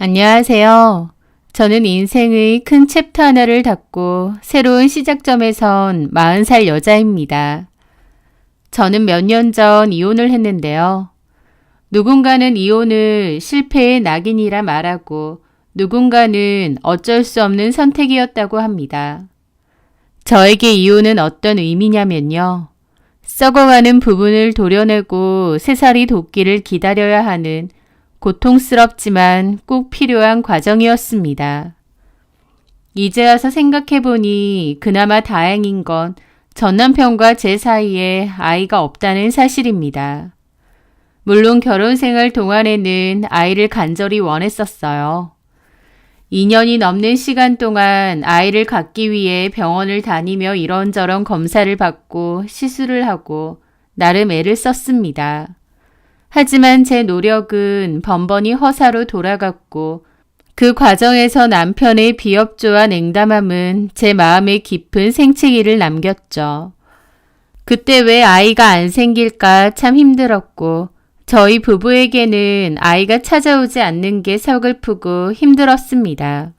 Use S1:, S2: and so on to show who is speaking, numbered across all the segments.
S1: 안녕하세요. 저는 인생의 큰 챕터 하나를 닫고 새로운 시작점에 선 40살 여자입니다. 저는 몇 년 전 이혼을 했는데요. 누군가는 이혼을 실패의 낙인이라 말하고 누군가는 어쩔 수 없는 선택이었다고 합니다. 저에게 이혼은 어떤 의미냐면요. 썩어가는 부분을 도려내고 새살이 돋기를 기다려야 하는 고통스럽지만 꼭 필요한 과정이었습니다. 이제 와서 생각해보니 그나마 다행인 건 전 남편과 제 사이에 아이가 없다는 사실입니다. 물론 결혼 생활 동안에는 아이를 간절히 원했었어요. 2년이 넘는 시간 동안 아이를 갖기 위해 병원을 다니며 이런저런 검사를 받고 시술을 하고 나름 애를 썼습니다. 하지만 제 노력은 번번이 허사로 돌아갔고 그 과정에서 남편의 비협조와 냉담함은 제 마음에 깊은 생채기를 남겼죠. 그때 왜 아이가 안 생길까 참 힘들었고 저희 부부에게는 아이가 찾아오지 않는 게 서글프고 힘들었습니다.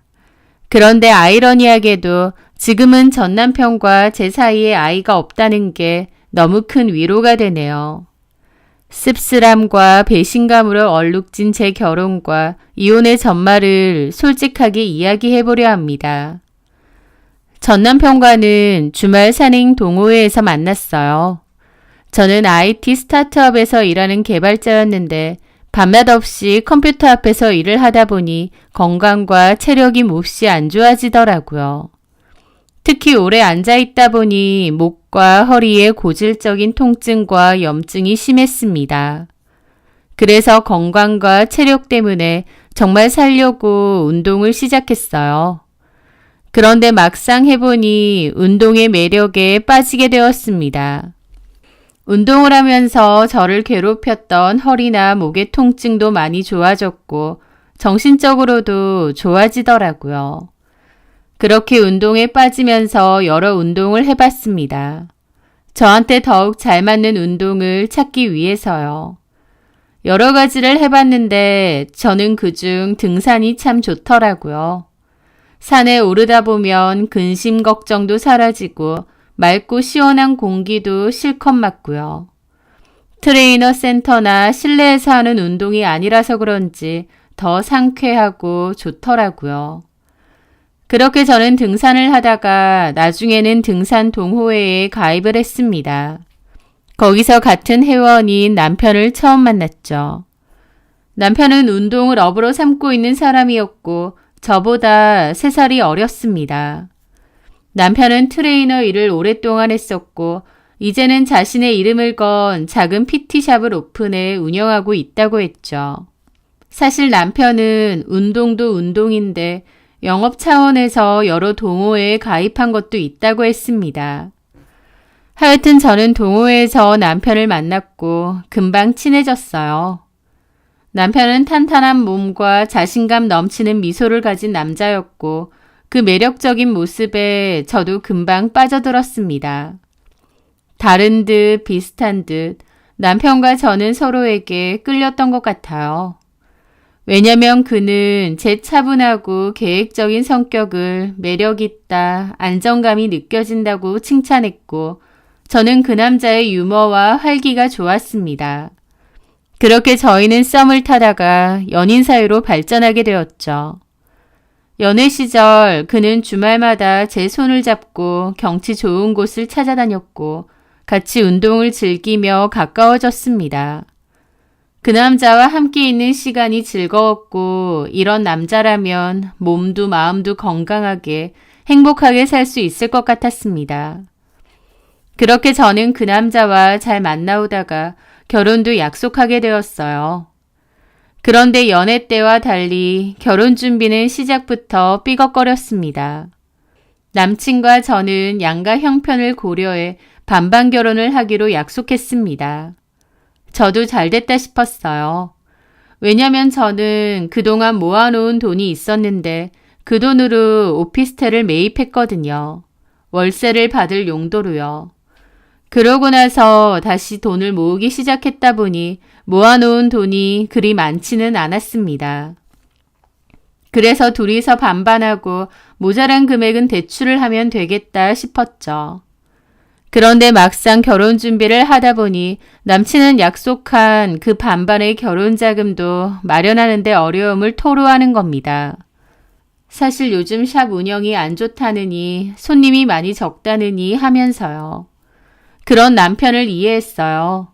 S1: 그런데 아이러니하게도 지금은 전 남편과 제 사이에 아이가 없다는 게 너무 큰 위로가 되네요. 씁쓸함과 배신감으로 얼룩진 제 결혼과 이혼의 전말을 솔직하게 이야기해보려 합니다. 전 남편과는 주말 산행 동호회에서 만났어요. 저는 IT 스타트업에서 일하는 개발자였는데 밤낮 없이 컴퓨터 앞에서 일을 하다 보니 건강과 체력이 몹시 안 좋아지더라고요. 특히 오래 앉아있다 보니 목과 허리에 고질적인 통증과 염증이 심했습니다. 그래서 건강과 체력 때문에 정말 살려고 운동을 시작했어요. 그런데 막상 해보니 운동의 매력에 빠지게 되었습니다. 운동을 하면서 저를 괴롭혔던 허리나 목의 통증도 많이 좋아졌고 정신적으로도 좋아지더라고요. 그렇게 운동에 빠지면서 여러 운동을 해봤습니다. 저한테 더욱 잘 맞는 운동을 찾기 위해서요. 여러 가지를 해봤는데 저는 그중 등산이 참 좋더라고요. 산에 오르다 보면 근심 걱정도 사라지고 맑고 시원한 공기도 실컷 맞고요. 트레이너 센터나 실내에서 하는 운동이 아니라서 그런지 더 상쾌하고 좋더라고요. 그렇게 저는 등산을 하다가 나중에는 등산 동호회에 가입을 했습니다. 거기서 같은 회원인 남편을 처음 만났죠. 남편은 운동을 업으로 삼고 있는 사람이었고 저보다 3살이 어렸습니다. 남편은 트레이너 일을 오랫동안 했었고 이제는 자신의 이름을 건 작은 PT샵을 오픈해 운영하고 있다고 했죠. 사실 남편은 운동도 운동인데 영업 차원에서 여러 동호회에 가입한 것도 있다고 했습니다. 하여튼 저는 동호회에서 남편을 만났고 금방 친해졌어요. 남편은 탄탄한 몸과 자신감 넘치는 미소를 가진 남자였고 그 매력적인 모습에 저도 금방 빠져들었습니다. 다른 듯 비슷한 듯 남편과 저는 서로에게 끌렸던 것 같아요. 왜냐면 그는 제 차분하고 계획적인 성격을 매력있다, 안정감이 느껴진다고 칭찬했고 저는 그 남자의 유머와 활기가 좋았습니다. 그렇게 저희는 썸을 타다가 연인 사이로 발전하게 되었죠. 연애 시절 그는 주말마다 제 손을 잡고 경치 좋은 곳을 찾아다녔고 같이 운동을 즐기며 가까워졌습니다. 그 남자와 함께 있는 시간이 즐거웠고 이런 남자라면 몸도 마음도 건강하게 행복하게 살 수 있을 것 같았습니다. 그렇게 저는 그 남자와 잘 만나오다가 결혼도 약속하게 되었어요. 그런데 연애 때와 달리 결혼 준비는 시작부터 삐걱거렸습니다. 남친과 저는 양가 형편을 고려해 반반 결혼을 하기로 약속했습니다. 저도 잘됐다 싶었어요. 왜냐면 저는 그동안 모아놓은 돈이 있었는데 그 돈으로 오피스텔을 매입했거든요. 월세를 받을 용도로요. 그러고 나서 다시 돈을 모으기 시작했다 보니 모아놓은 돈이 그리 많지는 않았습니다. 그래서 둘이서 반반하고 모자란 금액은 대출을 하면 되겠다 싶었죠. 그런데 막상 결혼 준비를 하다 보니 남친은 약속한 그 반반의 결혼 자금도 마련하는데 어려움을 토로하는 겁니다. 사실 요즘 샵 운영이 안 좋다느니 손님이 많이 적다느니 하면서요. 그런 남편을 이해했어요.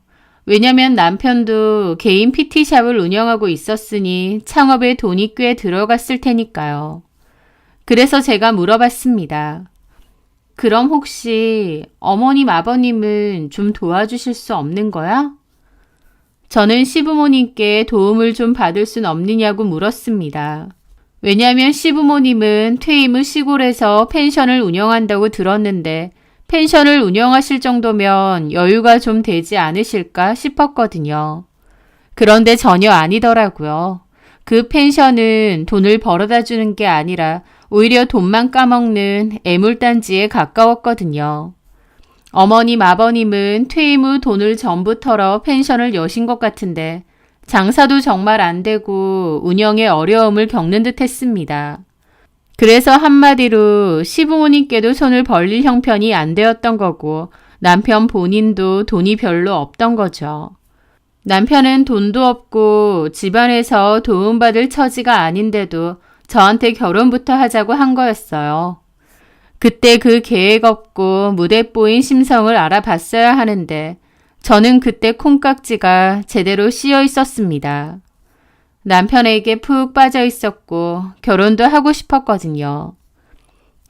S1: 왜냐면 남편도 개인 PT샵을 운영하고 있었으니 창업에 돈이 꽤 들어갔을 테니까요. 그래서 제가 물어봤습니다. 그럼 혹시 어머님, 아버님은 좀 도와주실 수 없는 거야? 저는 시부모님께 도움을 좀 받을 순 없느냐고 물었습니다. 왜냐하면 시부모님은 퇴임 후 시골에서 펜션을 운영한다고 들었는데 펜션을 운영하실 정도면 여유가 좀 되지 않으실까 싶었거든요. 그런데 전혀 아니더라고요. 그 펜션은 돈을 벌어다 주는 게 아니라 오히려 돈만 까먹는 애물단지에 가까웠거든요. 어머님, 아버님은 퇴임 후 돈을 전부 털어 펜션을 여신 것 같은데 장사도 정말 안 되고 운영에 어려움을 겪는 듯 했습니다. 그래서 한마디로 시부모님께도 손을 벌릴 형편이 안 되었던 거고 남편 본인도 돈이 별로 없던 거죠. 남편은 돈도 없고 집안에서 도움받을 처지가 아닌데도 저한테 결혼부터 하자고 한 거였어요. 그때 그 계획 없고 무대뽀인 심성을 알아봤어야 하는데 저는 그때 콩깍지가 제대로 씌어 있었습니다. 남편에게 푹 빠져 있었고 결혼도 하고 싶었거든요.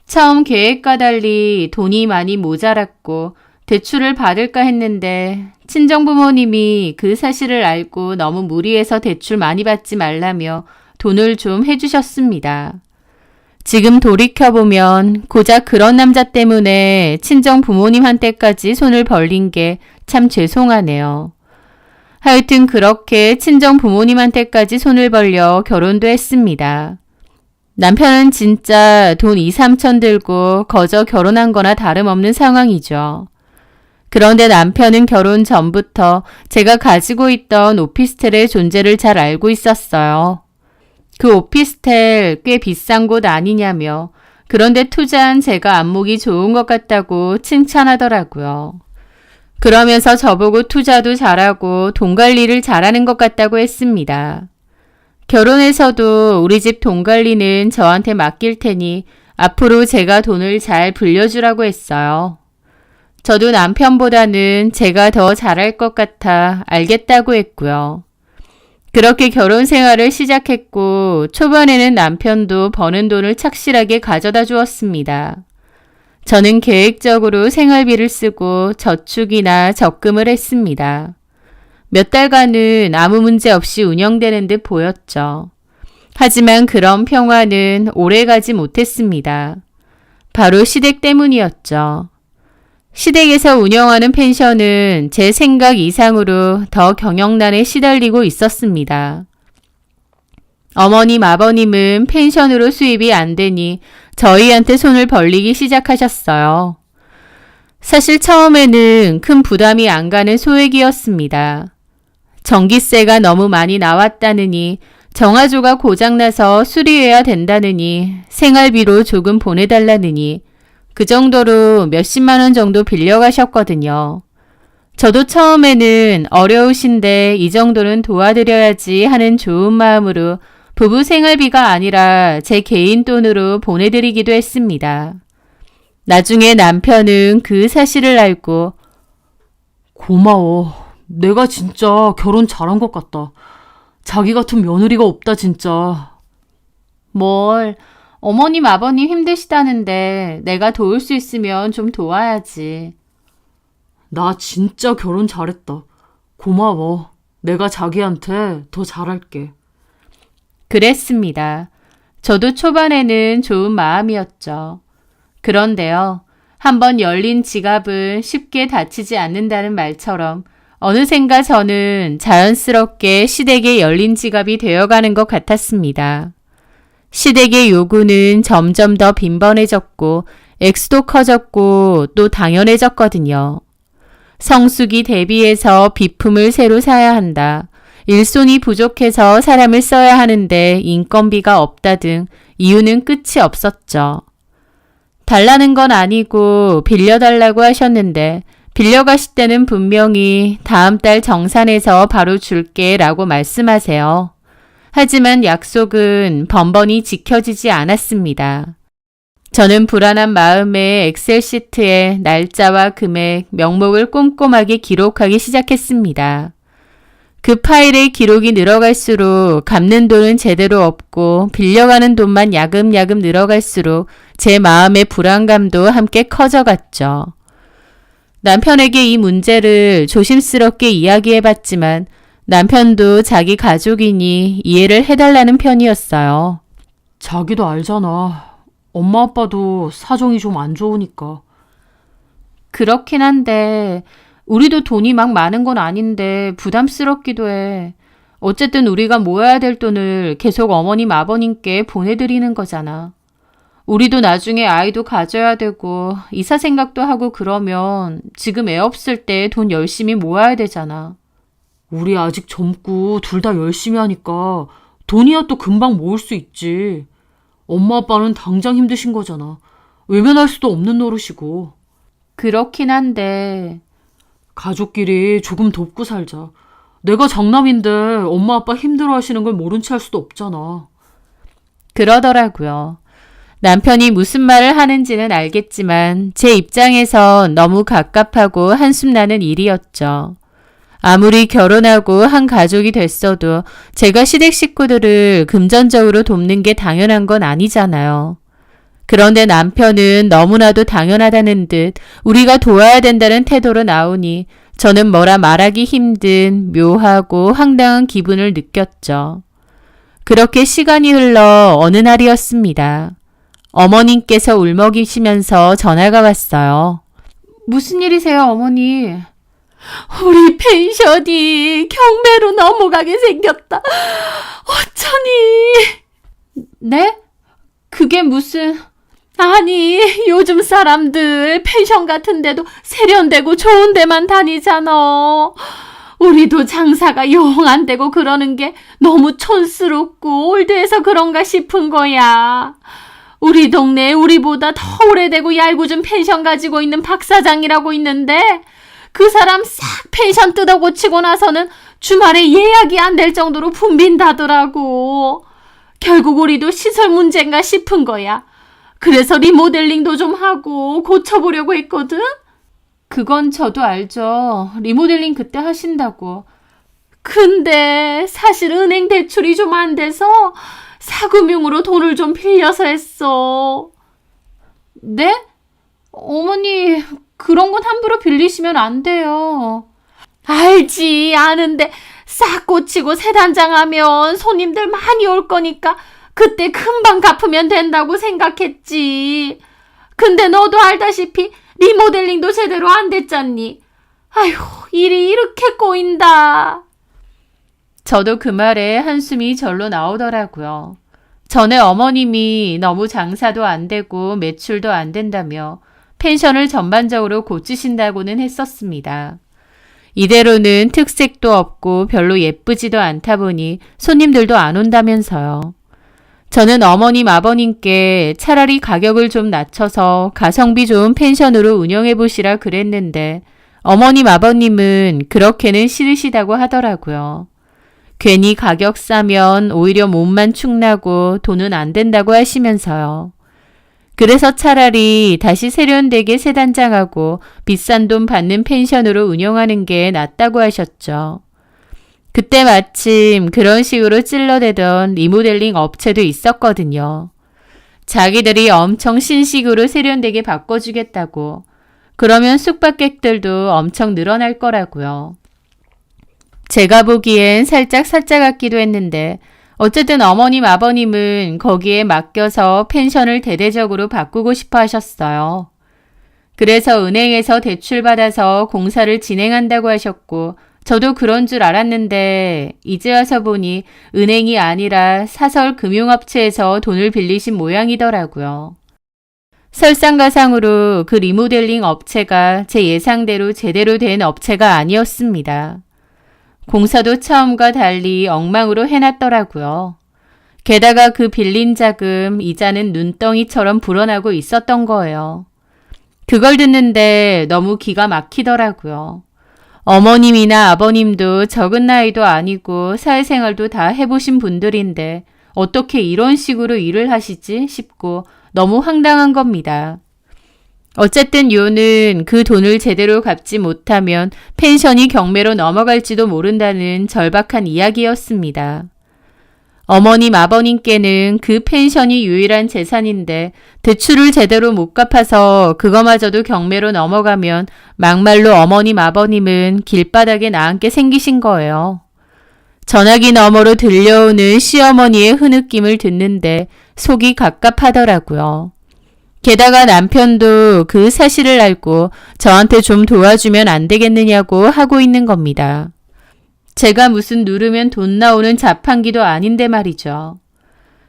S1: 처음 계획과 달리 돈이 많이 모자랐고 대출을 받을까 했는데 친정부모님이 그 사실을 알고 너무 무리해서 대출 많이 받지 말라며 돈을 좀 해주셨습니다. 지금 돌이켜보면 고작 그런 남자 때문에 친정부모님한테까지 손을 벌린 게 참 죄송하네요. 하여튼 그렇게 친정 부모님한테까지 손을 벌려 결혼도 했습니다. 남편은 진짜 돈 2, 3천 들고 거저 결혼한 거나 다름없는 상황이죠. 그런데 남편은 결혼 전부터 제가 가지고 있던 오피스텔의 존재를 잘 알고 있었어요. 그 오피스텔 꽤 비싼 곳 아니냐며 그런데 투자한 제가 안목이 좋은 것 같다고 칭찬하더라고요. 그러면서 저보고 투자도 잘하고 돈 관리를 잘하는 것 같다고 했습니다. 결혼해서도 우리 집 돈 관리는 저한테 맡길 테니 앞으로 제가 돈을 잘 불려주라고 했어요. 저도 남편보다는 제가 더 잘할 것 같아 알겠다고 했고요. 그렇게 결혼 생활을 시작했고 초반에는 남편도 버는 돈을 착실하게 가져다 주었습니다. 저는 계획적으로 생활비를 쓰고 저축이나 적금을 했습니다. 몇 달간은 아무 문제 없이 운영되는 듯 보였죠. 하지만 그런 평화는 오래가지 못했습니다. 바로 시댁 때문이었죠. 시댁에서 운영하는 펜션은 제 생각 이상으로 더 경영난에 시달리고 있었습니다. 어머님, 아버님은 펜션으로 수입이 안 되니 저희한테 손을 벌리기 시작하셨어요. 사실 처음에는 큰 부담이 안 가는 소액이었습니다. 전기세가 너무 많이 나왔다느니 정화조가 고장나서 수리해야 된다느니 생활비로 조금 보내달라느니 그 정도로 몇십만 원 정도 빌려가셨거든요. 저도 처음에는 어려우신데 이 정도는 도와드려야지 하는 좋은 마음으로 부부 생활비가 아니라 제 개인 돈으로 보내드리기도 했습니다. 나중에 남편은 그 사실을 알고
S2: 고마워. 내가 진짜 결혼 잘한 것 같다. 자기 같은 며느리가 없다 진짜.
S1: 뭘 어머님 아버님 힘드시다는데 내가 도울 수 있으면 좀 도와야지.
S2: 나 진짜 결혼 잘했다. 고마워. 내가 자기한테 더 잘할게.
S1: 그랬습니다. 저도 초반에는 좋은 마음이었죠. 그런데요. 한번 열린 지갑은 쉽게 닫히지 않는다는 말처럼 어느샌가 저는 자연스럽게 시댁의 열린 지갑이 되어가는 것 같았습니다. 시댁의 요구는 점점 더 빈번해졌고 액수도 커졌고 또 당연해졌거든요. 성수기 대비해서 비품을 새로 사야 한다. 일손이 부족해서 사람을 써야 하는데 인건비가 없다 등 이유는 끝이 없었죠. 달라는 건 아니고 빌려달라고 하셨는데 빌려가실 때는 분명히 다음 달 정산해서 바로 줄게 라고 말씀하세요. 하지만 약속은 번번이 지켜지지 않았습니다. 저는 불안한 마음에 엑셀 시트에 날짜와 금액, 명목을 꼼꼼하게 기록하기 시작했습니다. 그 파일의 기록이 늘어갈수록 갚는 돈은 제대로 없고 빌려가는 돈만 야금야금 늘어갈수록 제 마음의 불안감도 함께 커져갔죠. 남편에게 이 문제를 조심스럽게 이야기해봤지만 남편도 자기 가족이니 이해를 해달라는 편이었어요.
S2: 자기도 알잖아. 엄마 아빠도 사정이 좀 안 좋으니까.
S1: 그렇긴 한데 우리도 돈이 막 많은 건 아닌데 부담스럽기도 해. 어쨌든 우리가 모아야 될 돈을 계속 어머님 아버님께 보내드리는 거잖아. 우리도 나중에 아이도 가져야 되고 이사 생각도 하고 그러면 지금 애 없을 때 돈 열심히 모아야 되잖아.
S2: 우리 아직 젊고 둘 다 열심히 하니까 돈이야 또 금방 모을 수 있지. 엄마 아빠는 당장 힘드신 거잖아. 외면할 수도 없는 노릇이고.
S1: 그렇긴 한데
S2: 가족끼리 조금 돕고 살자. 내가 장남인데 엄마 아빠 힘들어하시는 걸 모른 채 할 수도 없잖아.
S1: 그러더라고요. 남편이 무슨 말을 하는지는 알겠지만 제 입장에선 너무 갑갑하고 한숨 나는 일이었죠. 아무리 결혼하고 한 가족이 됐어도 제가 시댁 식구들을 금전적으로 돕는 게 당연한 건 아니잖아요. 그런데 남편은 너무나도 당연하다는 듯 우리가 도와야 된다는 태도로 나오니 저는 뭐라 말하기 힘든 묘하고 황당한 기분을 느꼈죠. 그렇게 시간이 흘러 어느 날이었습니다. 어머님께서 울먹이시면서 전화가 왔어요. 무슨 일이세요, 어머니?
S3: 우리 펜션이 경매로 넘어가게 생겼다. 어쩌니?
S1: 네? 그게 무슨...
S3: 아니, 요즘 사람들 펜션 같은 데도 세련되고 좋은 데만 다니잖아. 우리도 장사가 영 안 되고 그러는 게 너무 촌스럽고 올드해서 그런가 싶은 거야. 우리 동네에 우리보다 더 오래되고 얄궂은 펜션 가지고 있는 박 사장이라고 있는데 그 사람 싹 펜션 뜯어 고치고 나서는 주말에 예약이 안 될 정도로 붐빈다더라고. 결국 우리도 시설 문제인가 싶은 거야. 그래서 리모델링도 좀 하고 고쳐보려고 했거든.
S1: 그건 저도 알죠. 리모델링 그때 하신다고.
S3: 근데 사실 은행 대출이 좀 안 돼서 사금융으로 돈을 좀 빌려서 했어.
S1: 네? 어머니, 그런 건 함부로 빌리시면 안 돼요.
S3: 알지, 아는데 싹 고치고 새 단장하면 손님들 많이 올 거니까 그때 금방 갚으면 된다고 생각했지. 근데 너도 알다시피 리모델링도 제대로 안 됐잖니. 아휴, 일이 이렇게 꼬인다.
S1: 저도 그 말에 한숨이 절로 나오더라고요. 전에 어머님이 너무 장사도 안 되고 매출도 안 된다며 펜션을 전반적으로 고치신다고는 했었습니다. 이대로는 특색도 없고 별로 예쁘지도 않다 보니 손님들도 안 온다면서요. 저는 어머님 아버님께 차라리 가격을 좀 낮춰서 가성비 좋은 펜션으로 운영해 보시라 그랬는데 어머님 아버님은 그렇게는 싫으시다고 하더라고요. 괜히 가격 싸면 오히려 몸만 축나고 돈은 안 된다고 하시면서요. 그래서 차라리 다시 세련되게 새 단장하고 비싼 돈 받는 펜션으로 운영하는 게 낫다고 하셨죠. 그때 마침 그런 식으로 찔러대던 리모델링 업체도 있었거든요. 자기들이 엄청 신식으로 세련되게 바꿔주겠다고. 그러면 숙박객들도 엄청 늘어날 거라고요. 제가 보기엔 살짝 사짜 같기도 했는데 어쨌든 어머님 아버님은 거기에 맡겨서 펜션을 대대적으로 바꾸고 싶어 하셨어요. 그래서 은행에서 대출받아서 공사를 진행한다고 하셨고 저도 그런 줄 알았는데 이제 와서 보니 은행이 아니라 사설 금융업체에서 돈을 빌리신 모양이더라고요. 설상가상으로 그 리모델링 업체가 제 예상대로 제대로 된 업체가 아니었습니다. 공사도 처음과 달리 엉망으로 해놨더라고요. 게다가 그 빌린 자금 이자는 눈덩이처럼 불어나고 있었던 거예요. 그걸 듣는데 너무 기가 막히더라고요. 어머님이나 아버님도 적은 나이도 아니고 사회생활도 다 해보신 분들인데 어떻게 이런 식으로 일을 하시지 싶고 너무 황당한 겁니다. 어쨌든 요는 그 돈을 제대로 갚지 못하면 펜션이 경매로 넘어갈지도 모른다는 절박한 이야기였습니다. 어머님, 아버님께는 그 펜션이 유일한 재산인데 대출을 제대로 못 갚아서 그거마저도 경매로 넘어가면 막말로 어머님, 아버님은 길바닥에 나앉게 생기신 거예요. 전화기 너머로 들려오는 시어머니의 흐느낌을 듣는데 속이 갑갑하더라고요. 게다가 남편도 그 사실을 알고 저한테 좀 도와주면 안 되겠느냐고 하고 있는 겁니다. 제가 무슨 누르면 돈 나오는 자판기도 아닌데 말이죠.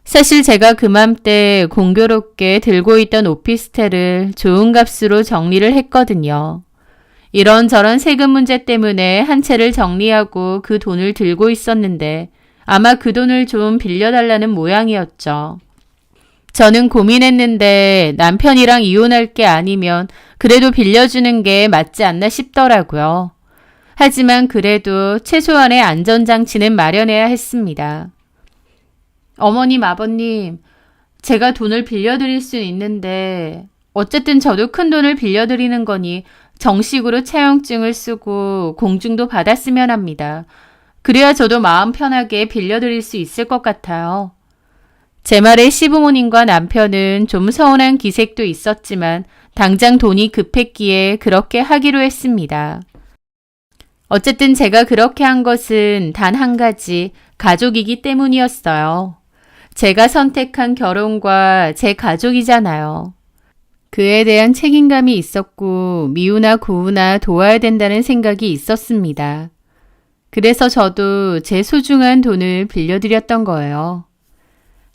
S1: 사실 제가 그맘때 공교롭게 들고 있던 오피스텔을 좋은 값으로 정리를 했거든요. 이런저런 세금 문제 때문에 한 채를 정리하고 그 돈을 들고 있었는데 아마 그 돈을 좀 빌려달라는 모양이었죠. 저는 고민했는데 남편이랑 이혼할 게 아니면 그래도 빌려주는 게 맞지 않나 싶더라고요. 하지만 그래도 최소한의 안전장치는 마련해야 했습니다. 어머님, 아버님, 제가 돈을 빌려드릴 수는 있는데 어쨌든 저도 큰 돈을 빌려드리는 거니 정식으로 차용증을 쓰고 공증도 받았으면 합니다. 그래야 저도 마음 편하게 빌려드릴 수 있을 것 같아요. 제 말에 시부모님과 남편은 좀 서운한 기색도 있었지만 당장 돈이 급했기에 그렇게 하기로 했습니다. 어쨌든 제가 그렇게 한 것은 단 한 가지, 가족이기 때문이었어요. 제가 선택한 결혼과 제 가족이잖아요. 그에 대한 책임감이 있었고 미우나 고우나 도와야 된다는 생각이 있었습니다. 그래서 저도 제 소중한 돈을 빌려드렸던 거예요.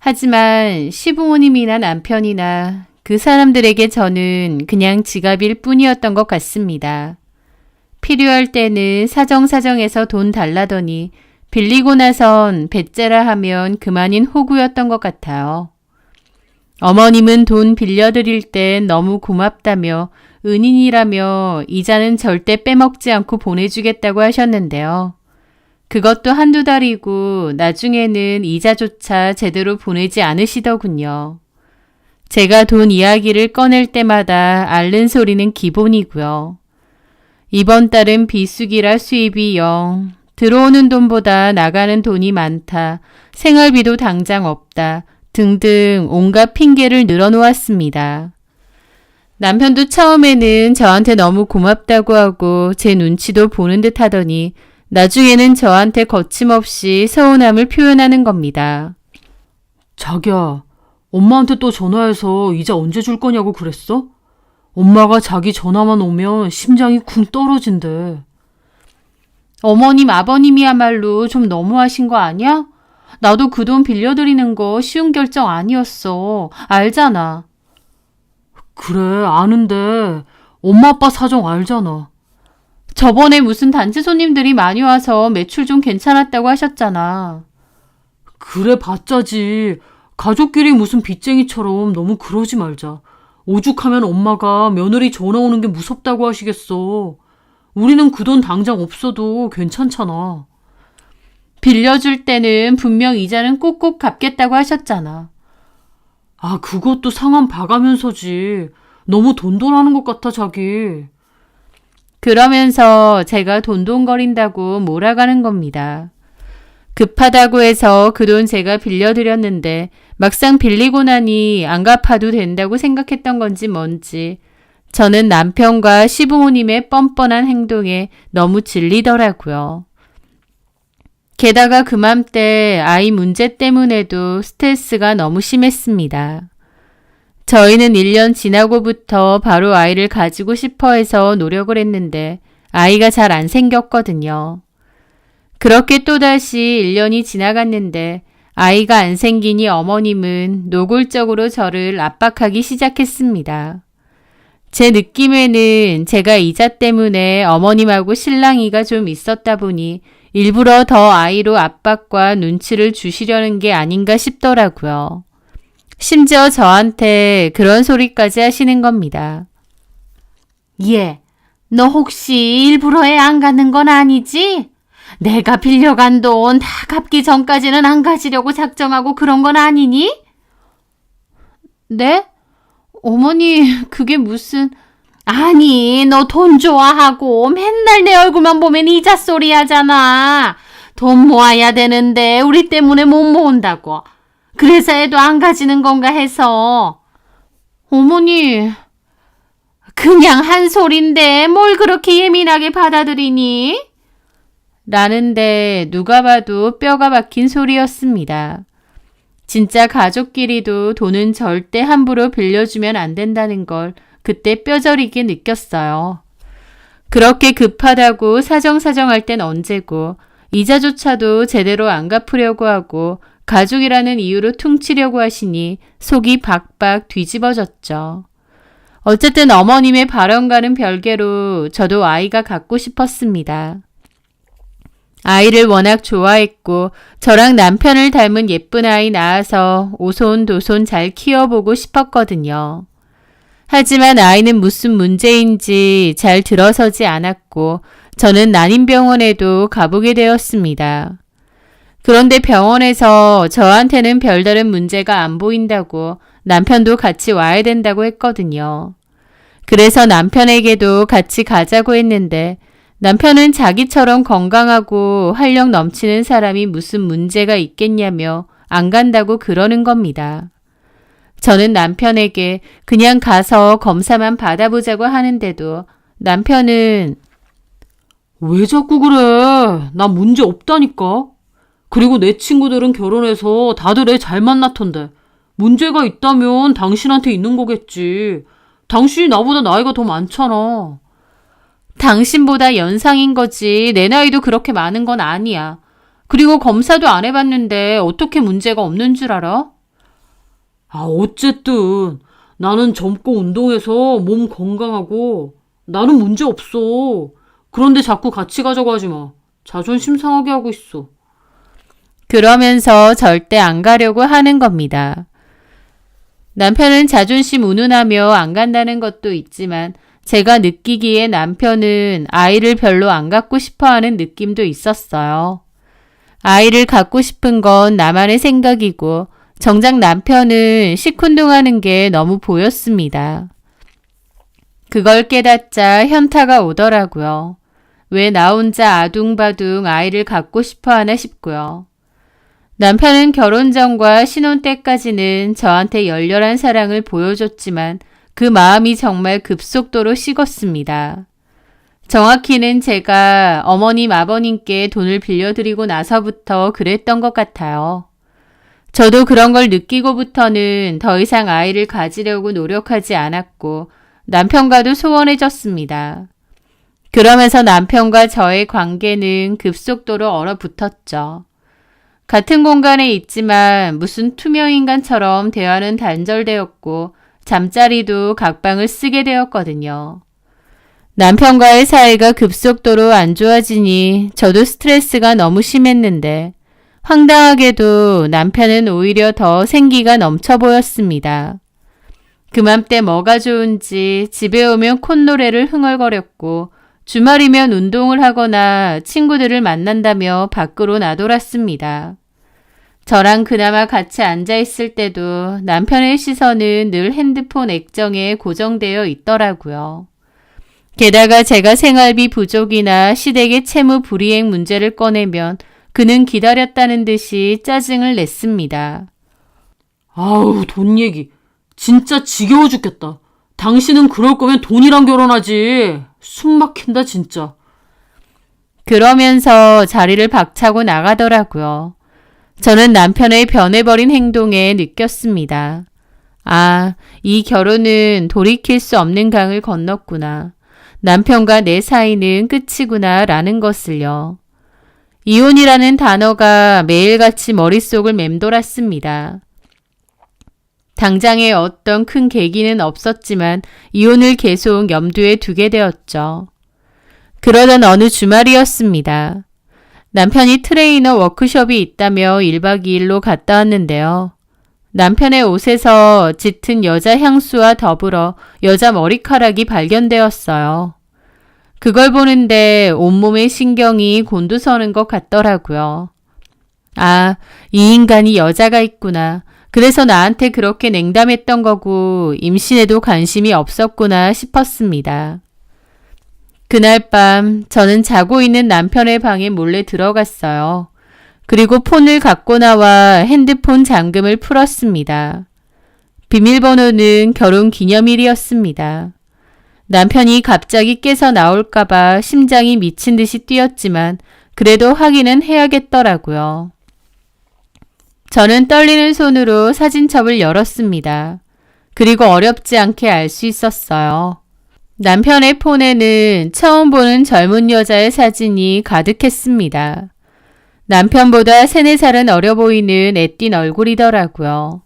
S1: 하지만 시부모님이나 남편이나 그 사람들에게 저는 그냥 지갑일 뿐이었던 것 같습니다. 필요할 때는 사정사정해서 돈 달라더니 빌리고 나선 배째라 하면 그만인 호구였던 것 같아요. 어머님은 돈 빌려드릴 땐 너무 고맙다며 은인이라며 이자는 절대 빼먹지 않고 보내주겠다고 하셨는데요. 그것도 한두 달이고 나중에는 이자조차 제대로 보내지 않으시더군요. 제가 돈 이야기를 꺼낼 때마다 앓는 소리는 기본이고요. 이번 달은 비수기라 수입이 0, 들어오는 돈보다 나가는 돈이 많다, 생활비도 당장 없다 등등 온갖 핑계를 늘어놓았습니다. 남편도 처음에는 저한테 너무 고맙다고 하고 제 눈치도 보는 듯 하더니 나중에는 저한테 거침없이 서운함을 표현하는 겁니다.
S2: 자기야, 엄마한테 또 전화해서 이자 언제 줄 거냐고 그랬어? 엄마가 자기 전화만 오면 심장이 쿵 떨어진대.
S1: 어머님, 아버님이야말로 좀 너무하신 거 아니야? 나도 그 돈 빌려드리는 거 쉬운 결정 아니었어. 알잖아.
S2: 그래, 아는데 엄마 아빠 사정 알잖아.
S1: 저번에 무슨 단체 손님들이 많이 와서 매출 좀 괜찮았다고 하셨잖아.
S2: 그래 봤자지. 가족끼리 무슨 빚쟁이처럼 너무 그러지 말자. 오죽하면 엄마가 며느리 전화 오는 게 무섭다고 하시겠어. 우리는 그 돈 당장 없어도 괜찮잖아.
S1: 빌려줄 때는 분명 이자는 꼭꼭 갚겠다고 하셨잖아.
S2: 아, 그것도 상황 봐가면서지. 너무 돈돈하는 것 같아, 자기.
S1: 그러면서 제가 돈돈거린다고 몰아가는 겁니다. 급하다고 해서 그 돈 제가 빌려드렸는데 막상 빌리고 나니 안 갚아도 된다고 생각했던 건지 뭔지 저는 남편과 시부모님의 뻔뻔한 행동에 너무 질리더라고요. 게다가 그맘때 아이 문제 때문에도 스트레스가 너무 심했습니다. 저희는 1년 지나고부터 바로 아이를 가지고 싶어 해서 노력을 했는데 아이가 잘 안 생겼거든요. 그렇게 또다시 1년이 지나갔는데 아이가 안 생기니 어머님은 노골적으로 저를 압박하기 시작했습니다. 제 느낌에는 제가 이자 때문에 어머님하고 실랑이가 좀 있었다 보니 일부러 더 아이로 압박과 눈치를 주시려는 게 아닌가 싶더라고요. 심지어 저한테 그런 소리까지 하시는 겁니다.
S3: 얘, 너 혹시 일부러 애 안 갖는 건 아니지? 내가 빌려간 돈 다 갚기 전까지는 안 가지려고 작정하고 그런 건 아니니?
S1: 네? 어머니, 그게 무슨...
S3: 아니, 너 돈 좋아하고 맨날 내 얼굴만 보면 이자 소리 하잖아. 돈 모아야 되는데 우리 때문에 못 모은다고. 그래서 애도 안 가지는 건가 해서.
S1: 어머니,
S3: 그냥 한 소린데 뭘 그렇게 예민하게 받아들이니?
S1: 라는데 누가 봐도 뼈가 박힌 소리였습니다. 진짜 가족끼리도 돈은 절대 함부로 빌려주면 안 된다는 걸 그때 뼈저리게 느꼈어요. 그렇게 급하다고 사정사정할 땐 언제고 이자조차도 제대로 안 갚으려고 하고 가족이라는 이유로 퉁치려고 하시니 속이 박박 뒤집어졌죠. 어쨌든 어머님의 발언과는 별개로 저도 아이가 갖고 싶었습니다. 아이를 워낙 좋아했고 저랑 남편을 닮은 예쁜 아이 낳아서 오손도손 잘 키워보고 싶었거든요. 하지만 아이는 무슨 문제인지 잘 들어서지 않았고 저는 난임병원에도 가보게 되었습니다. 그런데 병원에서 저한테는 별다른 문제가 안 보인다고 남편도 같이 와야 된다고 했거든요. 그래서 남편에게도 같이 가자고 했는데 남편은 자기처럼 건강하고 활력 넘치는 사람이 무슨 문제가 있겠냐며 안 간다고 그러는 겁니다. 저는 남편에게 그냥 가서 검사만 받아보자고 하는데도 남편은
S2: 왜 자꾸 그래? 나 문제 없다니까. 그리고 내 친구들은 결혼해서 다들 애 잘 만났던데. 문제가 있다면 당신한테 있는 거겠지. 당신이 나보다 나이가 더 많잖아.
S1: 당신보다 연상인 거지 내 나이도 그렇게 많은 건 아니야. 그리고 검사도 안 해봤는데 어떻게 문제가 없는 줄 알아?
S2: 어쨌든 나는 젊고 운동해서 몸 건강하고 나는 문제 없어. 그런데 자꾸 같이 가자고 하지 마. 자존심 상하게 하고 있어.
S1: 그러면서 절대 안 가려고 하는 겁니다. 남편은 자존심 운운하며 안 간다는 것도 있지만 제가 느끼기에 남편은 아이를 별로 안 갖고 싶어하는 느낌도 있었어요. 아이를 갖고 싶은 건 나만의 생각이고 정작 남편은 시큰둥하는 게 너무 보였습니다. 그걸 깨닫자 현타가 오더라고요. 왜 나 혼자 아둥바둥 아이를 갖고 싶어 하나 싶고요. 남편은 결혼 전과 신혼 때까지는 저한테 열렬한 사랑을 보여줬지만 그 마음이 정말 급속도로 식었습니다. 정확히는 제가 어머님, 아버님께 돈을 빌려드리고 나서부터 그랬던 것 같아요. 저도 그런 걸 느끼고부터는 더 이상 아이를 가지려고 노력하지 않았고 남편과도 소원해졌습니다. 그러면서 남편과 저의 관계는 급속도로 얼어붙었죠. 같은 공간에 있지만 무슨 투명인간처럼 대화는 단절되었고 잠자리도 각방을 쓰게 되었거든요. 남편과의 사이가 급속도로 안 좋아지니 저도 스트레스가 너무 심했는데 황당하게도 남편은 오히려 더 생기가 넘쳐 보였습니다. 그맘때 뭐가 좋은지 집에 오면 콧노래를 흥얼거렸고 주말이면 운동을 하거나 친구들을 만난다며 밖으로 나돌았습니다. 저랑 그나마 같이 앉아있을 때도 남편의 시선은 늘 핸드폰 액정에 고정되어 있더라고요. 게다가 제가 생활비 부족이나 시댁의 채무 불이행 문제를 꺼내면 그는 기다렸다는 듯이 짜증을 냈습니다.
S2: 아우, 돈 얘기. 진짜 지겨워 죽겠다. 당신은 그럴 거면 돈이랑 결혼하지. 숨 막힌다 진짜.
S1: 그러면서 자리를 박차고 나가더라고요. 저는 남편의 변해버린 행동에 느꼈습니다. 아, 이 결혼은 돌이킬 수 없는 강을 건넜구나. 남편과 내 사이는 끝이구나 라는 것을요. 이혼이라는 단어가 매일같이 머릿속을 맴돌았습니다. 당장에 어떤 큰 계기는 없었지만 이혼을 계속 염두에 두게 되었죠. 그러던 어느 주말이었습니다. 남편이 트레이너 워크숍이 있다며 1박 2일로 갔다 왔는데요. 남편의 옷에서 짙은 여자 향수와 더불어 여자 머리카락이 발견되었어요. 그걸 보는데 온몸의 신경이 곤두서는 것 같더라고요. 아, 이 인간이 여자가 있구나. 그래서 나한테 그렇게 냉담했던 거고 임신에도 관심이 없었구나 싶었습니다. 그날 밤 저는 자고 있는 남편의 방에 몰래 들어갔어요. 그리고 폰을 갖고 나와 핸드폰 잠금을 풀었습니다. 비밀번호는 결혼 기념일이었습니다. 남편이 갑자기 깨서 나올까봐 심장이 미친 듯이 뛰었지만 그래도 확인은 해야겠더라고요. 저는 떨리는 손으로 사진첩을 열었습니다. 그리고 어렵지 않게 알 수 있었어요. 남편의 폰에는 처음 보는 젊은 여자의 사진이 가득했습니다. 남편보다 3, 4살은 어려 보이는 애띤 얼굴이더라고요.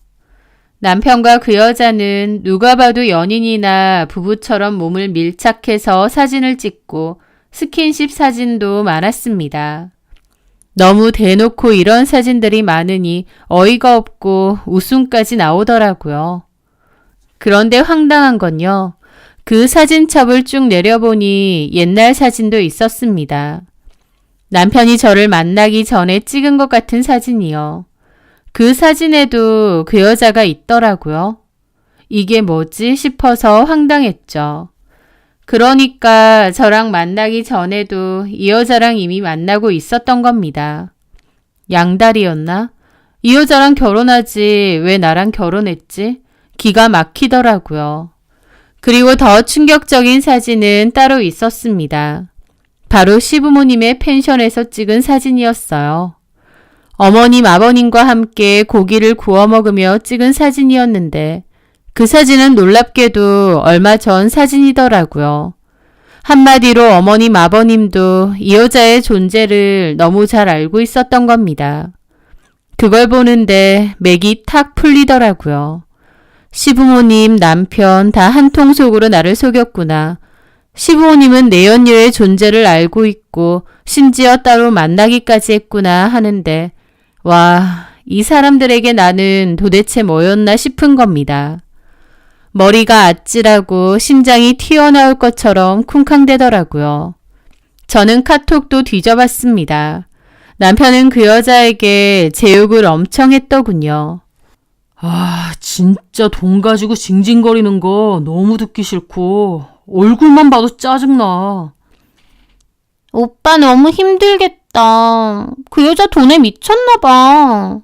S1: 남편과 그 여자는 누가 봐도 연인이나 부부처럼 몸을 밀착해서 사진을 찍고 스킨십 사진도 많았습니다. 너무 대놓고 이런 사진들이 많으니 어이가 없고 웃음까지 나오더라고요. 그런데 황당한 건요. 그 사진첩을 쭉 내려보니 옛날 사진도 있었습니다. 남편이 저를 만나기 전에 찍은 것 같은 사진이요. 그 사진에도 그 여자가 있더라고요. 이게 뭐지 싶어서 황당했죠. 그러니까 저랑 만나기 전에도 이 여자랑 이미 만나고 있었던 겁니다. 양다리였나? 이 여자랑 결혼하지 왜 나랑 결혼했지? 기가 막히더라고요. 그리고 더 충격적인 사진은 따로 있었습니다. 바로 시부모님의 펜션에서 찍은 사진이었어요. 어머님, 아버님과 함께 고기를 구워 먹으며 찍은 사진이었는데 그 사진은 놀랍게도 얼마 전 사진이더라고요. 한마디로 어머님, 아버님도 이 여자의 존재를 너무 잘 알고 있었던 겁니다. 그걸 보는데 맥이 탁 풀리더라고요. 시부모님, 남편 다 한통 속으로 나를 속였구나. 시부모님은 내 연녀의 존재를 알고 있고 심지어 따로 만나기까지 했구나 하는데 와, 이 사람들에게 나는 도대체 뭐였나 싶은 겁니다. 머리가 아찔하고 심장이 튀어나올 것처럼 쿵쾅대더라고요. 저는 카톡도 뒤져봤습니다. 남편은 그 여자에게 제 욕을 엄청 했더군요.
S2: 아, 진짜 돈 가지고 징징거리는 거 너무 듣기 싫고 얼굴만 봐도 짜증나.
S3: 오빠 너무 힘들겠다. 그 여자 돈에 미쳤나 봐.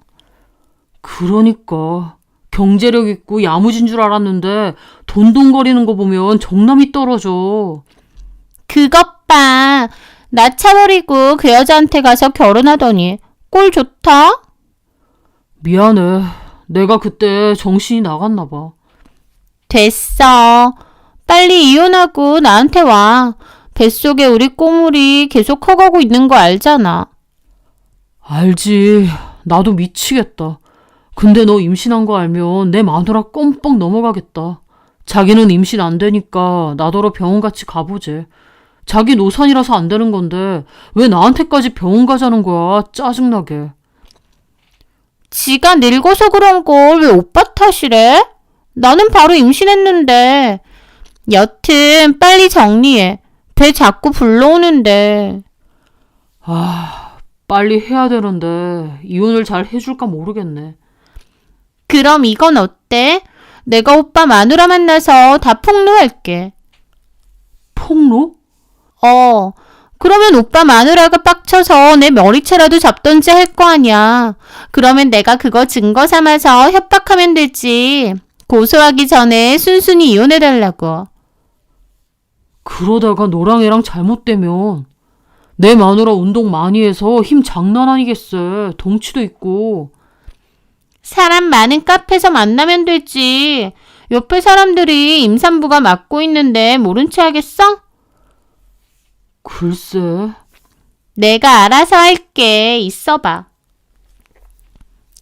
S2: 그러니까 경제력 있고 야무진 줄 알았는데 돈돈거리는 거 보면 정남이 떨어져.
S3: 그것 봐. 나 차버리고 그 여자한테 가서 결혼하더니 꼴 좋다?
S2: 미안해. 내가 그때 정신이 나갔나 봐.
S3: 됐어. 빨리 이혼하고 나한테 와. 뱃속에 우리 꼬물이 계속 커가고 있는 거 알잖아.
S2: 알지. 나도 미치겠다. 근데 너 임신한 거 알면 내 마누라 껌뻑 넘어가겠다. 자기는 임신 안 되니까 나더러 병원 같이 가보재. 자기 노산이라서 안 되는 건데 왜 나한테까지 병원 가자는 거야. 짜증나게.
S3: 지가 늙어서 그런 걸 왜 오빠 탓이래? 나는 바로 임신했는데. 여튼 빨리 정리해. 배 자꾸 불러오는데.
S2: 아, 빨리 해야 되는데 이혼을 잘 해줄까 모르겠네.
S3: 그럼 이건 어때? 내가 오빠 마누라 만나서 다 폭로할게.
S2: 폭로?
S3: 그러면 오빠 마누라가 빡쳐서 내 머리채라도 잡던지 할 거 아니야. 그러면 내가 그거 증거 삼아서 협박하면 되지. 고소하기 전에 순순히 이혼해달라고.
S2: 그러다가 너랑 애랑 잘못되면 내 마누라 운동 많이 해서 힘 장난 아니겠어. 덩치도 있고.
S3: 사람 많은 카페에서 만나면 되지. 옆에 사람들이 임산부가 맡고 있는데 모른 체 하겠어?
S2: 글쎄.
S3: 내가 알아서 할게. 있어봐.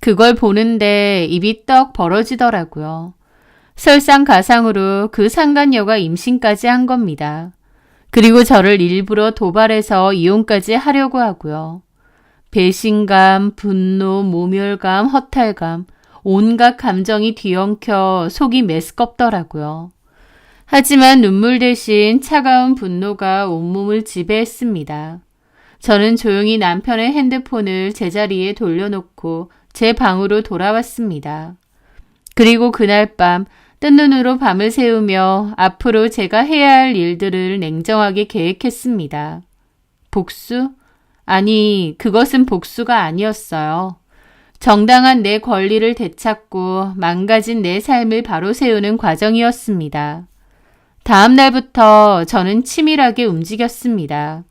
S1: 그걸 보는데 입이 떡 벌어지더라고요. 설상가상으로 그 상간녀가 임신까지 한 겁니다. 그리고 저를 일부러 도발해서 이혼까지 하려고 하고요. 배신감, 분노, 모멸감, 허탈감, 온갖 감정이 뒤엉켜 속이 메스껍더라고요. 하지만 눈물 대신 차가운 분노가 온몸을 지배했습니다. 저는 조용히 남편의 핸드폰을 제자리에 돌려놓고 제 방으로 돌아왔습니다. 그리고 그날 밤 뜬 눈으로 밤을 새우며 앞으로 제가 해야 할 일들을 냉정하게 계획했습니다. 복수? 아니, 그것은 복수가 아니었어요. 정당한 내 권리를 되찾고 망가진 내 삶을 바로 세우는 과정이었습니다. 다음 날부터 저는 치밀하게 움직였습니다.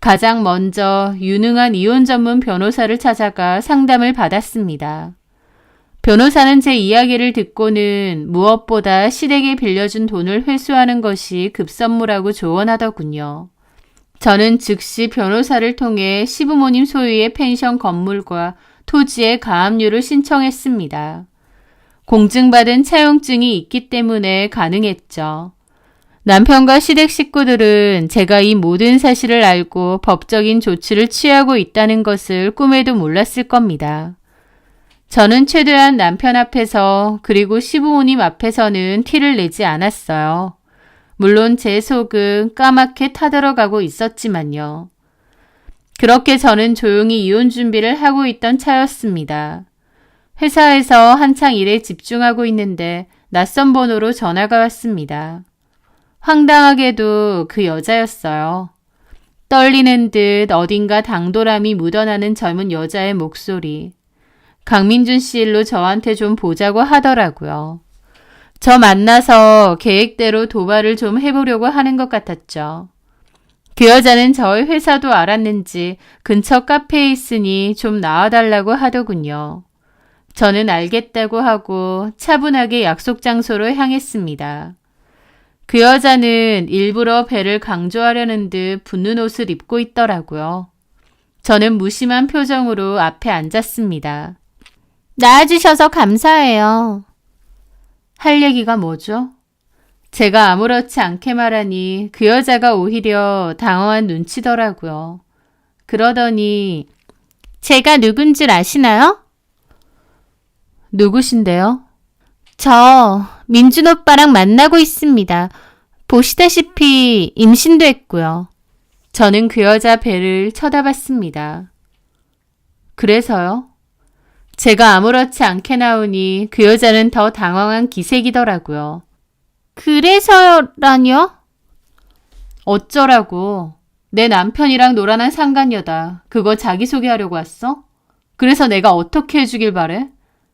S1: 가장 먼저 유능한 이혼 전문 변호사를 찾아가 상담을 받았습니다. 변호사는 제 이야기를 듣고는 무엇보다 시댁에 빌려준 돈을 회수하는 것이 급선무라고 조언하더군요. 저는 즉시 변호사를 통해 시부모님 소유의 펜션 건물과 토지의 가압류를 신청했습니다. 공증받은 차용증이 있기 때문에 가능했죠. 남편과 시댁 식구들은 제가 이 모든 사실을 알고 법적인 조치를 취하고 있다는 것을 꿈에도 몰랐을 겁니다. 저는 최대한 남편 앞에서 그리고 시부모님 앞에서는 티를 내지 않았어요. 물론 제 속은 까맣게 타들어가고 있었지만요. 그렇게 저는 조용히 이혼 준비를 하고 있던 차였습니다. 회사에서 한창 일에 집중하고 있는데 낯선 번호로 전화가 왔습니다. 황당하게도 그 여자였어요. 떨리는 듯 어딘가 당돌함이 묻어나는 젊은 여자의 목소리. 강민준 씨 일로 저한테 좀 보자고 하더라고요. 저 만나서 계획대로 도발을 좀 해보려고 하는 것 같았죠. 그 여자는 저의 회사도 알았는지 근처 카페에 있으니 좀 나와달라고 하더군요. 저는 알겠다고 하고 차분하게 약속 장소로 향했습니다. 그 여자는 일부러 배를 강조하려는 듯 붙는 옷을 입고 있더라고요. 저는 무심한 표정으로 앞에 앉았습니다. 나와주셔서 감사해요. 할 얘기가 뭐죠? 제가 아무렇지 않게 말하니 그 여자가 오히려 당황한 눈치더라고요. 그러더니 제가 누군 줄 아시나요? 누구신데요? 저 민준 오빠랑 만나고 있습니다. 보시다시피 임신도 했고요. 저는 그 여자 배를 쳐다봤습니다. 그래서요? 제가 아무렇지 않게 나오니 그 여자는 더 당황한 기색이더라고요. 그래서라뇨? 어쩌라고. 내 남편이랑 노란한 상간녀다. 그거 자기소개하려고 왔어? 그래서 내가 어떻게 해주길 바래?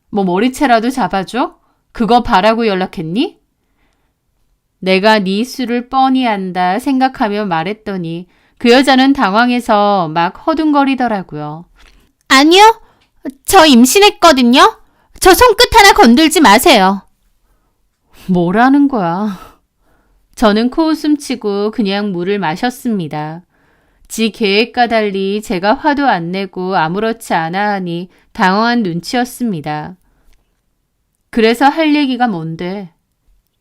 S1: 뭐 머리채라도 잡아줘? 그거 바라고 연락했니? 내가 네 수를 뻔히 안다 생각하며 말했더니 그 여자는 당황해서 막 허둥거리더라고요. 아니요. 저 임신했거든요. 저 손끝 하나 건들지 마세요. 뭐라는 거야? 저는 코웃음 치고 그냥 물을 마셨습니다. 지 계획과 달리 제가 화도 안 내고 아무렇지 않아 하니 당황한 눈치였습니다. 그래서 할 얘기가 뭔데?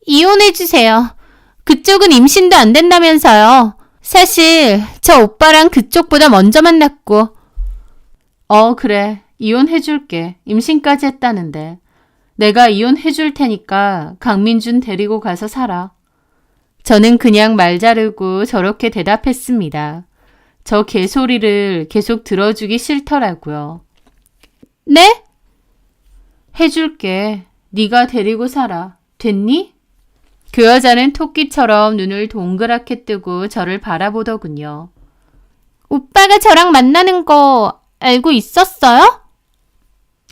S1: 이혼해주세요. 그쪽은 임신도 안 된다면서요. 사실 저 오빠랑 그쪽보다 먼저 만났고. 그래. 이혼해줄게. 임신까지 했다는데. 내가 이혼해줄 테니까 강민준 데리고 가서 살아. 저는 그냥 말 자르고 저렇게 대답했습니다. 저 개소리를 계속 들어주기 싫더라고요. 네? 해줄게. 네가 데리고 살아. 됐니? 그 여자는 토끼처럼 눈을 동그랗게 뜨고 저를 바라보더군요. 오빠가 저랑 만나는 거 알고 있었어요?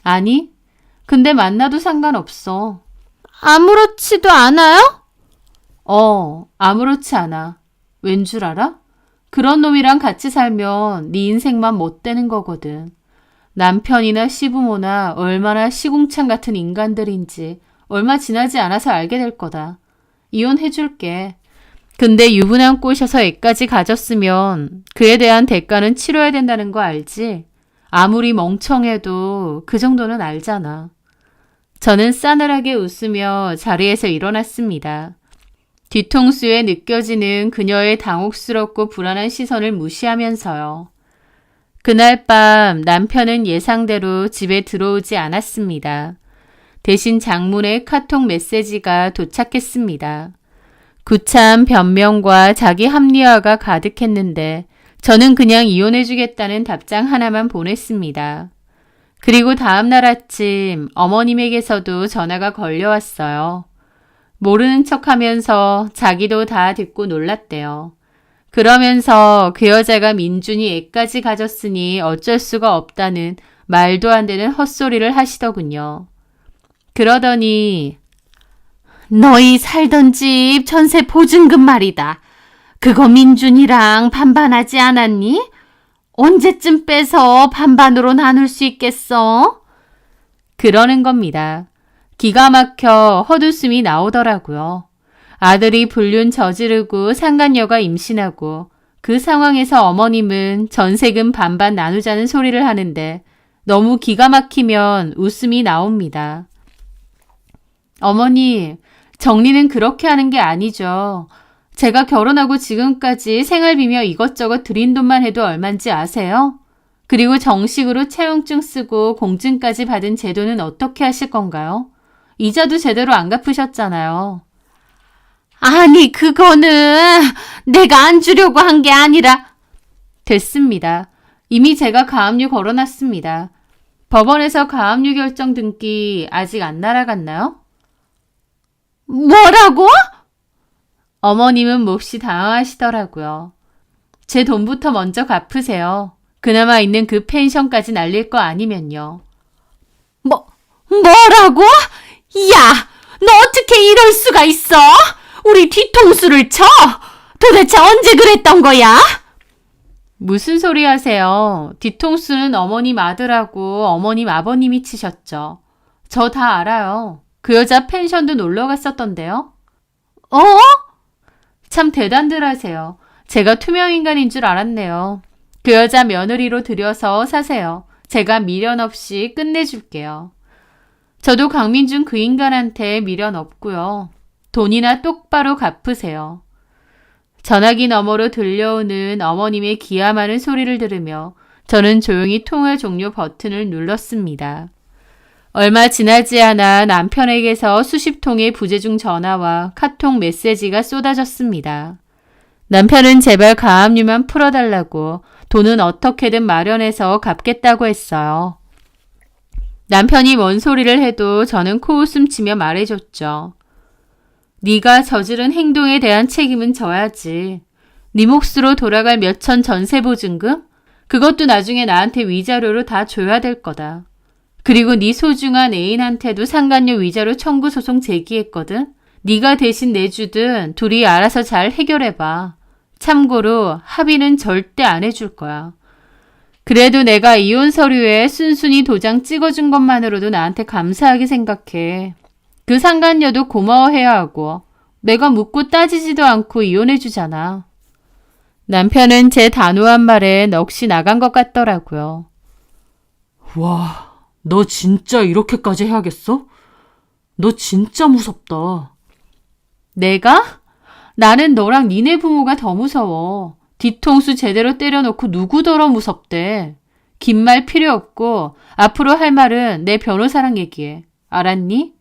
S1: 아니, 근데 만나도 상관없어. 아무렇지도 않아요? 아무렇지 않아. 왠 줄 알아? 그런 놈이랑 같이 살면 네 인생만 못되는 거거든. 남편이나 시부모나 얼마나 시궁창 같은 인간들인지 얼마 지나지 않아서 알게 될 거다. 이혼해줄게. 근데 유부남 꼬셔서 애까지 가졌으면 그에 대한 대가는 치러야 된다는 거 알지? 아무리 멍청해도 그 정도는 알잖아. 저는 싸늘하게 웃으며 자리에서 일어났습니다. 뒤통수에 느껴지는 그녀의 당혹스럽고 불안한 시선을 무시하면서요. 그날 밤 남편은 예상대로 집에 들어오지 않았습니다. 대신 장문의 카톡 메시지가 도착했습니다. 구차한 변명과 자기 합리화가 가득했는데 저는 그냥 이혼해주겠다는 답장 하나만 보냈습니다. 그리고 다음날 아침 어머님에게서도 전화가 걸려왔어요. 모르는 척하면서 자기도 다 듣고 놀랐대요. 그러면서 그 여자가 민준이 애까지 가졌으니 어쩔 수가 없다는 말도 안 되는 헛소리를 하시더군요. 그러더니
S3: 너희 살던 집 전세 보증금 말이다. 그거 민준이랑 반반하지 않았니? 언제쯤 빼서 반반으로 나눌 수 있겠어?
S1: 그러는 겁니다. 기가 막혀 헛웃음이 나오더라고요. 아들이 불륜 저지르고 상간녀가 임신하고 그 상황에서 어머님은 전세금 반반 나누자는 소리를 하는데 너무 기가 막히면 웃음이 나옵니다. 어머니, 정리는 그렇게 하는 게 아니죠. 제가 결혼하고 지금까지 생활비며 이것저것 들인 돈만 해도 얼만지 아세요? 그리고 정식으로 채용증 쓰고 공증까지 받은 제도는 어떻게 하실 건가요? 이자도 제대로 안 갚으셨잖아요.
S3: 아니, 그거는 내가 안 주려고 한 게 아니라.
S1: 됐습니다. 이미 제가 가압류 걸어놨습니다. 법원에서 가압류 결정 등기 아직 안 날아갔나요?
S3: 뭐라고?
S1: 어머님은 몹시 당황하시더라고요. 제 돈부터 먼저 갚으세요. 그나마 있는 그 펜션까지 날릴 거 아니면요.
S3: 뭐라고? 야, 너 어떻게 이럴 수가 있어? 우리 뒤통수를 쳐? 도대체 언제 그랬던 거야?
S1: 무슨 소리 하세요? 뒤통수는 어머님 아들하고 어머님 아버님이 치셨죠. 저 다 알아요. 그 여자 펜션도 놀러 갔었던데요.
S3: 어?
S1: 참 대단들 하세요. 제가 투명인간인 줄 알았네요. 그 여자 며느리로 들여서 사세요. 제가 미련 없이 끝내줄게요. 저도 강민준 그 인간한테 미련 없고요. 돈이나 똑바로 갚으세요. 전화기 너머로 들려오는 어머님의 기아 많은 소리를 들으며 저는 조용히 통화 종료 버튼을 눌렀습니다. 얼마 지나지 않아 남편에게서 수십 통의 부재중 전화와 카톡 메시지가 쏟아졌습니다. 남편은 제발 가압류만 풀어달라고 돈은 어떻게든 마련해서 갚겠다고 했어요. 남편이 뭔 소리를 해도 저는 코웃음 치며 말해줬죠. 네가 저지른 행동에 대한 책임은 져야지. 네 몫으로 돌아갈 몇천 전세 보증금? 그것도 나중에 나한테 위자료로 다 줘야 될 거다. 그리고 네 소중한 애인한테도 상간녀 위자료 청구 소송 제기했거든. 네가 대신 내주든 둘이 알아서 잘 해결해봐. 참고로 합의는 절대 안 해줄 거야. 그래도 내가 이혼 서류에 순순히 도장 찍어준 것만으로도 나한테 감사하게 생각해. 그 상간녀도 고마워해야 하고 내가 묻고 따지지도 않고 이혼해주잖아. 남편은 제 단호한 말에 넋이 나간 것 같더라고요.
S2: 와, 너 진짜 이렇게까지 해야겠어? 너 진짜 무섭다.
S1: 내가? 나는 너랑 니네 부모가 더 무서워. 뒤통수 제대로 때려놓고 누구더러 무섭대. 긴 말 필요 없고 앞으로 할 말은 내 변호사랑 얘기해. 알았니?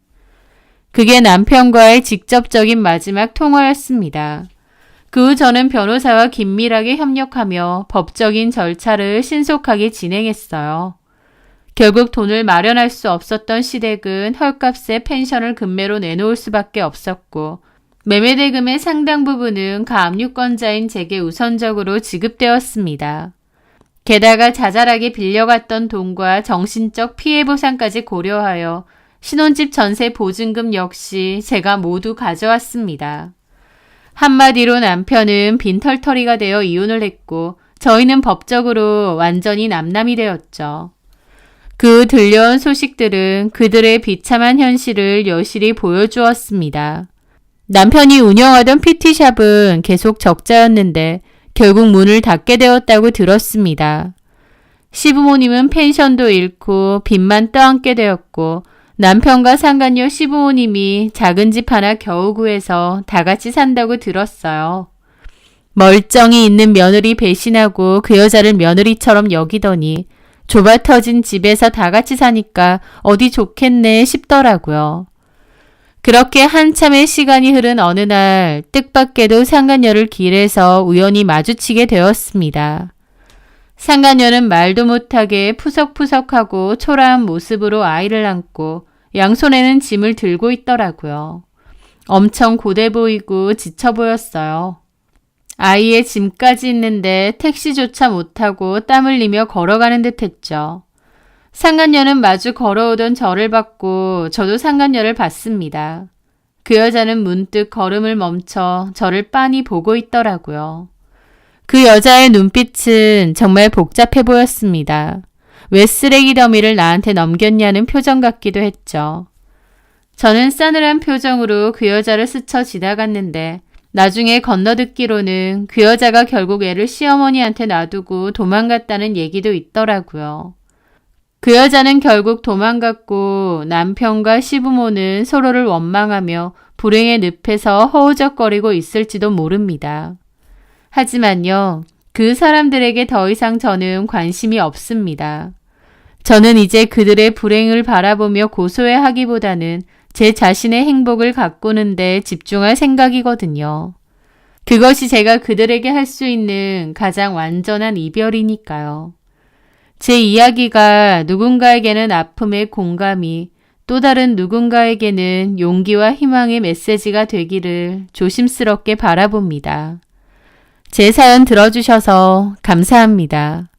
S1: 그게 남편과의 직접적인 마지막 통화였습니다. 그 후 저는 변호사와 긴밀하게 협력하며 법적인 절차를 신속하게 진행했어요. 결국 돈을 마련할 수 없었던 시댁은 헐값에 펜션을 금매로 내놓을 수밖에 없었고 매매 대금의 상당 부분은 가압류권자인 제게 우선적으로 지급되었습니다. 게다가 자잘하게 빌려갔던 돈과 정신적 피해 보상까지 고려하여 신혼집 전세 보증금 역시 제가 모두 가져왔습니다. 한마디로 남편은 빈털터리가 되어 이혼을 했고 저희는 법적으로 완전히 남남이 되었죠. 그 들려온 소식들은 그들의 비참한 현실을 여실히 보여주었습니다. 남편이 운영하던 PT샵은 계속 적자였는데 결국 문을 닫게 되었다고 들었습니다. 시부모님은 펜션도 잃고 빚만 떠안게 되었고 남편과 상간녀 시부모님이 작은 집 하나 겨우 구해서 다 같이 산다고 들었어요. 멀쩡히 있는 며느리 배신하고 그 여자를 며느리처럼 여기더니 좁아 터진 집에서 다 같이 사니까 어디 좋겠네 싶더라고요. 그렇게 한참의 시간이 흐른 어느 날 뜻밖에도 상간녀를 길에서 우연히 마주치게 되었습니다. 상간녀는 말도 못하게 푸석푸석하고 초라한 모습으로 아이를 안고 양손에는 짐을 들고 있더라고요. 엄청 고돼 보이고 지쳐 보였어요. 아이의 짐까지 있는데 택시조차 못하고 땀 흘리며 걸어가는 듯 했죠. 상간녀는 마주 걸어오던 저를 봤고 저도 상간녀를 봤습니다. 그 여자는 문득 걸음을 멈춰 저를 빤히 보고 있더라고요. 그 여자의 눈빛은 정말 복잡해 보였습니다. 왜 쓰레기 더미를 나한테 넘겼냐는 표정 같기도 했죠. 저는 싸늘한 표정으로 그 여자를 스쳐 지나갔는데 나중에 건너듣기로는 그 여자가 결국 애를 시어머니한테 놔두고 도망갔다는 얘기도 있더라고요. 그 여자는 결국 도망갔고 남편과 시부모는 서로를 원망하며 불행의 늪에서 허우적거리고 있을지도 모릅니다. 하지만요, 그 사람들에게 더 이상 저는 관심이 없습니다. 저는 이제 그들의 불행을 바라보며 고소해하기보다는 제 자신의 행복을 가꾸는 데 집중할 생각이거든요. 그것이 제가 그들에게 할 수 있는 가장 완전한 이별이니까요. 제 이야기가 누군가에게는 아픔의 공감이, 또 다른 누군가에게는 용기와 희망의 메시지가 되기를 조심스럽게 바라봅니다. 제 사연 들어주셔서 감사합니다.